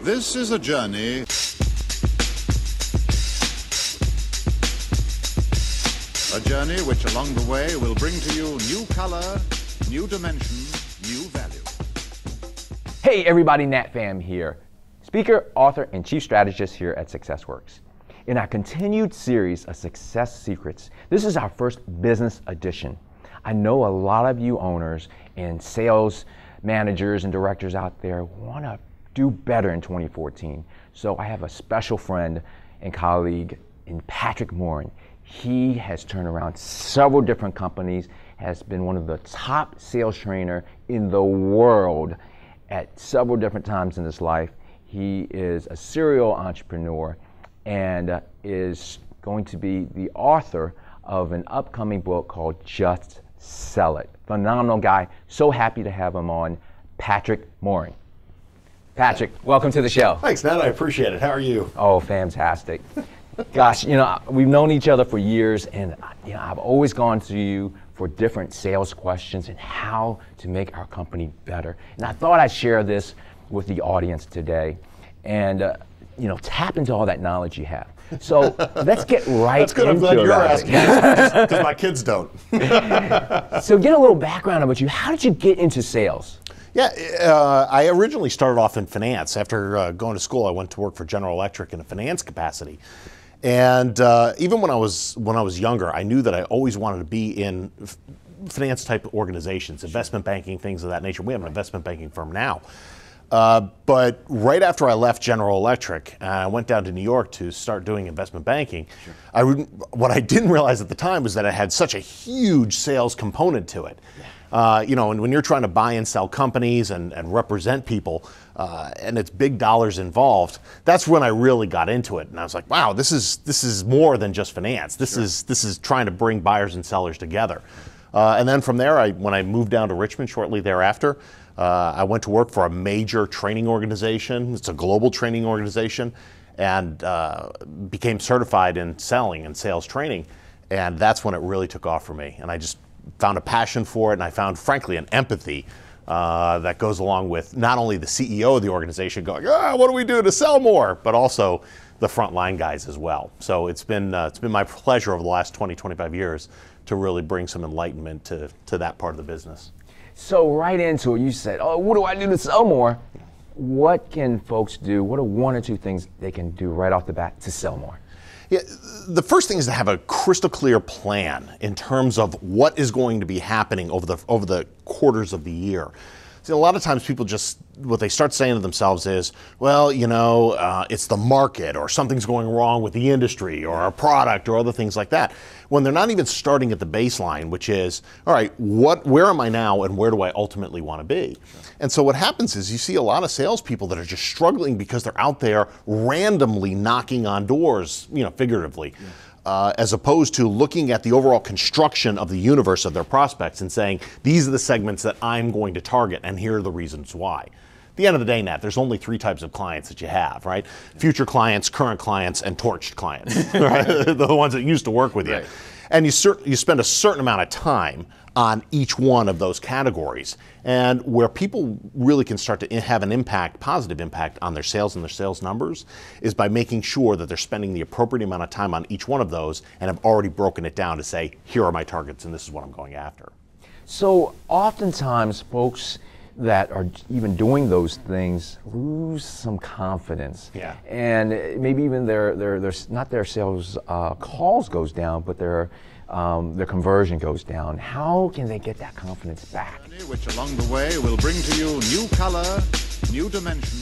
This is a journey. A journey which along the way will bring to you new color, new dimension, new value. Hey everybody, Nhat Pham here. Speaker, author, and chief strategist here at SuccessWorks. In our continued series of Success Secrets, this is our first business edition. I know a lot of you owners and sales managers and directors out there want to do better in 2014. So I have a special friend and colleague in Patrick Morin. He has turned around several different companies, has been one of the top sales trainer in the world at several different times in his life. He is a serial entrepreneur and is going to be the author of an upcoming book called Just Sell It. Phenomenal guy. So happy to have him on, Patrick Morin. Patrick, welcome to the show. Thanks, Nat. I appreciate it. How are you? Oh, fantastic. Gosh, you know, we've known each other for years, and you know, I've always gone to you for different sales questions and how to make our company better. And I thought I'd share this with the audience today, and you know, tap into all that knowledge you have. So let's get right That's good. into I'm glad it. you're asking because my kids don't. So get a little background about you. How did you get into sales? Yeah, I originally started off in finance. After going to school, I went to work for General Electric in a finance capacity. And even when I was younger, I knew that I always wanted to be in finance type organizations, investment banking, things of that nature. We have an investment banking firm now. But right after I left General Electric, I went down to New York to start doing investment banking. Sure. What I didn't realize at the time was that it had such a huge sales component to it. Yeah. You know, and when you're trying to buy and sell companies and represent people, and it's big dollars involved, that's when I really got into it. And I was like, wow, this is more than just finance. This is trying to bring buyers and sellers together. And then from there, when I moved down to Richmond shortly thereafter, I went to work for a major training organization. It's a global training organization, and became certified in selling and sales training. And that's when it really took off for me. And I just found a passion for it, and I found, frankly, an empathy that goes along with not only the CEO of the organization going, what do we do to sell more, but also the frontline guys as well. So it's been my pleasure over the last 20, 25 years to really bring some enlightenment to that part of the business. So right into it, you said, oh, what do I do to sell more? What can folks do? What are one or two things they can do right off the bat to sell more? Yeah, the first thing is to have a crystal clear plan in terms of what is going to be happening over the quarters of the year. See, a lot of times people what they start saying to themselves is, well, you know, it's the market, or something's going wrong with the industry or our product or other things like that, when they're not even starting at the baseline, which is, all right, where am I now and where do I ultimately want to be? Sure. And so what happens is you see a lot of salespeople that are just struggling because they're out there randomly knocking on doors, you know, figuratively. Yeah. As opposed to looking at the overall construction of the universe of their prospects and saying, these are the segments that I'm going to target, and here are the reasons why. At the end of the day, Nat, there's only three types of clients that you have, right? Future clients, current clients, and torched clients, right? The ones that used to work with you. Right. And you spend a certain amount of time on each one of those categories. And where people really can start to have an impact, positive impact on their sales and their sales numbers, is by making sure that they're spending the appropriate amount of time on each one of those and have already broken it down to say, here are my targets and this is what I'm going after. So oftentimes folks that are even doing those things lose some confidence. Yeah. And maybe even not their sales calls goes down, but their conversion goes down. How can they get that confidence back? Which along the way will bring to you new color, new dimension.